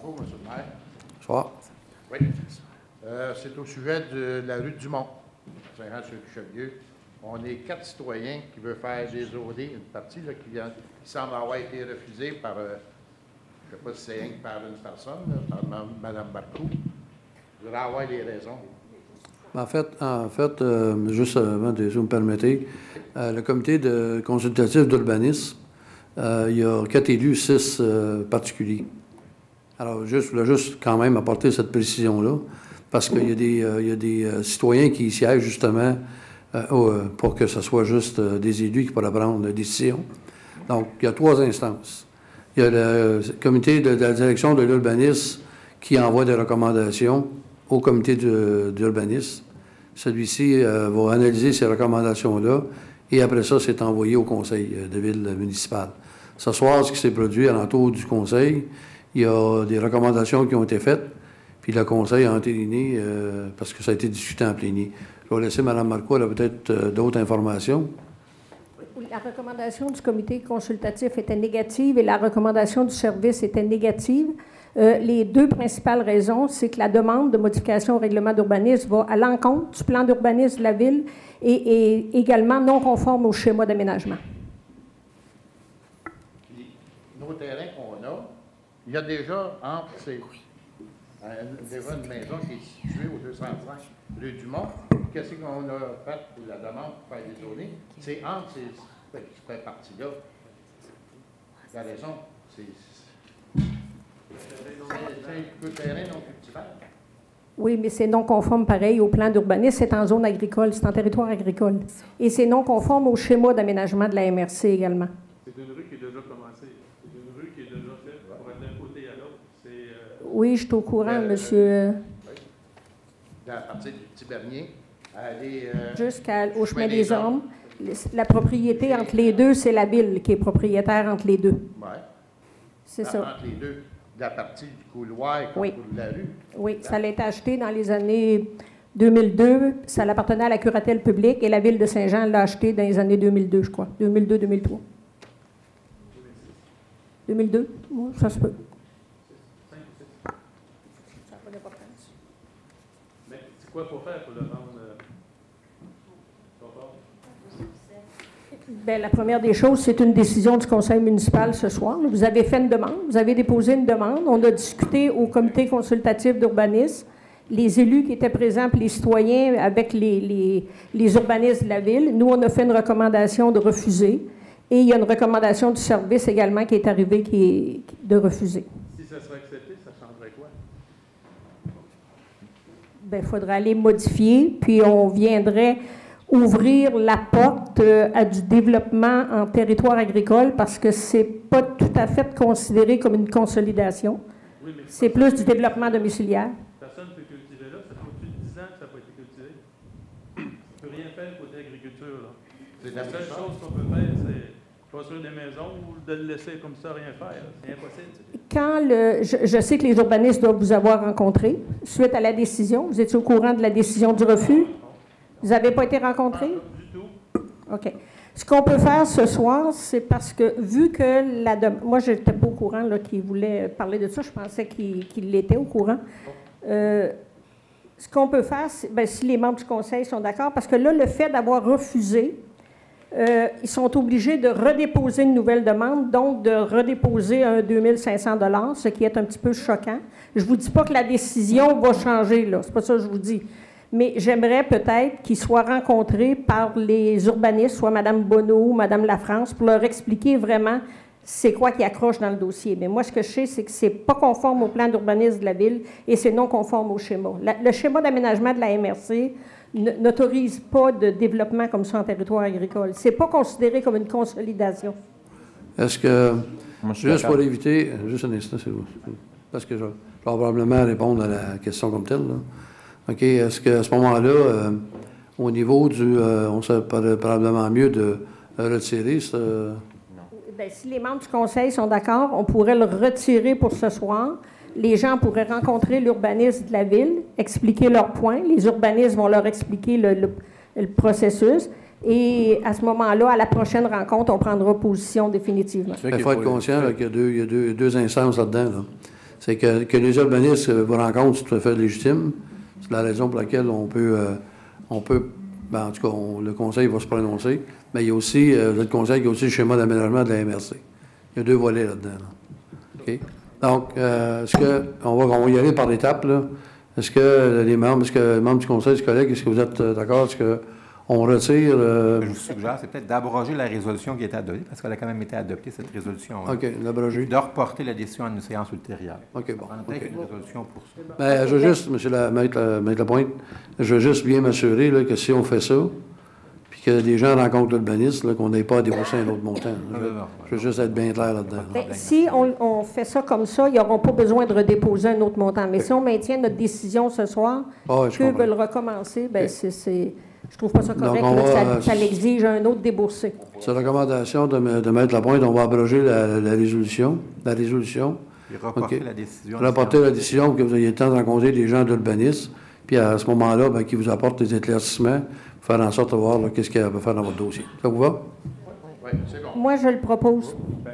Bonjour, M. le maire. Bonsoir. Oui. C'est au sujet de la rue Dumont, Saint-Jean-sur-Richelieu. On est 4 citoyens qui veulent faire dézoner une partie là, qui semble avoir été refusée par, je ne sais pas si c'est par une personne, là, par Mme Barcou. Je voudrais avoir les raisons. En fait, juste avant, si vous me permettez, le comité consultatif d'urbanisme, il y a 4 élus, 6 particuliers. Alors, je voulais juste quand même apporter cette précision-là, parce qu'il y a des citoyens qui siègent justement pour que ce soit juste des élus qui pourraient prendre la décision. Donc, il y a 3 instances. Il y a le comité de la direction de l'urbanisme qui envoie des recommandations au comité d'urbanisme. Celui-ci va analyser ces recommandations-là et après ça, c'est envoyé au conseil de ville municipale. Ce soir, ce qui s'est produit alentour du conseil, il y a des recommandations qui ont été faites, puis le conseil a entériné parce que ça a été discuté en plénier. Je vais laisser Mme Marcoux, elle a peut-être d'autres informations. La recommandation du comité consultatif était négative et la recommandation du service était négative. Les 2 principales raisons, c'est que la demande de modification au règlement d'urbanisme va à l'encontre du plan d'urbanisme de la ville et également non conforme au schéma d'aménagement. Nos terrains qu'on a, il y a déjà entre déjà une maison qui est située au 205 rue Dumont. Qu'est-ce qu'on a fait pour la demande pour faire dézoner? C'est entre ces parties-là. La raison, c'est le terrain non cultivable. Oui, mais c'est non conforme pareil au plan d'urbanisme. C'est en zone agricole, c'est en territoire agricole. Et c'est non conforme au schéma d'aménagement de la MRC également. C'est une rue qui est déjà commencée. C'est une rue qui est déjà faite pour être d'un côté à l'autre. Oui, je suis au courant, monsieur. Dans la partie du Petit Bernier, aller jusqu'au chemin des Hommes. La propriété entre les deux, c'est la ville qui est propriétaire entre les deux. Oui. C'est ça. Entre les deux, la partie du couloir et oui. de la rue. Oui, ça a été acheté dans les années 2002. Ça appartenait à la curatelle publique et la ville de Saint-Jean l'a acheté dans les années 2002, je crois. 2002-2003. 2002? Oui, ça se peut. Ça n'a pas d'importance. Mais c'est quoi pour faire pour le rendre? Bien, la première des choses, c'est une décision du conseil municipal ce soir. Vous avez fait une demande, vous avez déposé une demande. On a discuté au comité consultatif d'urbanisme, les élus qui étaient présents, puis les citoyens avec les urbanistes de la ville. Nous, on a fait une recommandation de refuser. Et il y a une recommandation du service également qui est arrivée de refuser. Si ça serait accepté, ça changerait quoi? Bien, il faudrait aller modifier, puis on viendrait ouvrir la porte à du développement en territoire agricole parce que c'est pas tout à fait considéré comme une consolidation. Oui, c'est plus du développement domiciliaire. Personne ne peut cultiver là. Ça fait plus de 10 ans que ça n'a pas été cultivé. On ne peut rien faire côté agriculture. Là. La seule chose qu'on peut faire, c'est construire des maisons ou de le laisser comme ça, rien faire. C'est impossible. Je sais que les urbanistes doivent vous avoir rencontré suite à la décision. Vous étiez au courant de la décision du refus? Vous n'avez pas été rencontrés? Pas du tout. OK. Ce qu'on peut faire ce soir, c'est parce que, vu que moi, je n'étais pas au courant qu'il voulait parler de ça, je pensais qu'il était au courant. Ce qu'on peut faire, c'est, bien, si les membres du conseil sont d'accord, parce que là, le fait d'avoir refusé, ils sont obligés de redéposer une nouvelle demande, donc de redéposer un 2500 $, ce qui est un petit peu choquant. Je ne vous dis pas que la décision va changer, là. C'est pas ça que je vous dis. Mais j'aimerais peut-être qu'ils soient rencontrés par les urbanistes, soit Mme Bonneau ou Mme Lafrance, pour leur expliquer vraiment c'est quoi qui accroche dans le dossier. Mais moi, ce que je sais, c'est que ce n'est pas conforme au plan d'urbanisme de la ville et c'est non conforme au schéma. Le schéma d'aménagement de la MRC n'autorise pas de développement comme ça en territoire agricole. Ce n'est pas considéré comme une consolidation. Est-ce que, juste pour éviter, juste un instant, c'est vous, parce que je vais probablement répondre à la question comme telle, là. OK. Est-ce qu'à ce moment-là, au niveau on serait probablement mieux de retirer ce... Bien, si les membres du conseil sont d'accord, on pourrait le retirer pour ce soir. Les gens pourraient rencontrer l'urbaniste de la ville, expliquer leurs points. Les urbanistes vont leur expliquer le processus. Et à ce moment-là, à la prochaine rencontre, on prendra position définitivement. Il faut être conscient qu'il y a deux instances là-dedans. Là. C'est que les urbanistes vous rencontrent, c'est tout à fait légitime. C'est la raison pour laquelle on peut ben, en tout cas, le conseil va se prononcer. Mais il y a aussi, le conseil, il y a aussi le schéma d'aménagement de la MRC. Il y a 2 volets là-dedans. Là. OK? Donc, est-ce qu'on va y aller par étapes, là? Est-ce que les membres du conseil, collègues, est-ce que vous êtes d'accord? Est-ce qu'on retire... Je vous suggère, c'est peut-être d'abroger la résolution qui a été adoptée, parce qu'elle a quand même été adoptée, cette résolution. OK, l'abroger. De reporter la décision à une séance ultérieure. OK, bon. On a une résolution pour ça. Ben, je veux juste, M. Maître Lapointe, je veux juste bien m'assurer là, que si on fait ça, puis que les gens rencontrent l'urbaniste, qu'on n'ait pas à débourser un autre montant. Je veux juste être bien clair là-dedans. Bien, si on fait ça comme ça, ils n'auront pas besoin de redéposer un autre montant. Mais si on maintient notre décision ce soir, qu'eux veulent recommencer, bien, je trouve pas ça correct. Là, ça l'exige un autre déboursé. C'est la recommandation de Maître Lapointe. On va abroger la résolution. Et reporter la décision. Reporter la décision, que vous ayez le temps de rencontrer des gens d'urbanisme. Puis à ce moment-là, ben, qu'ils vous apportent des éclaircissements, faire en sorte de voir qu'est-ce qu'il y a à faire dans votre dossier. Ça vous va? Oui, c'est bon. Moi, je le propose. Ben,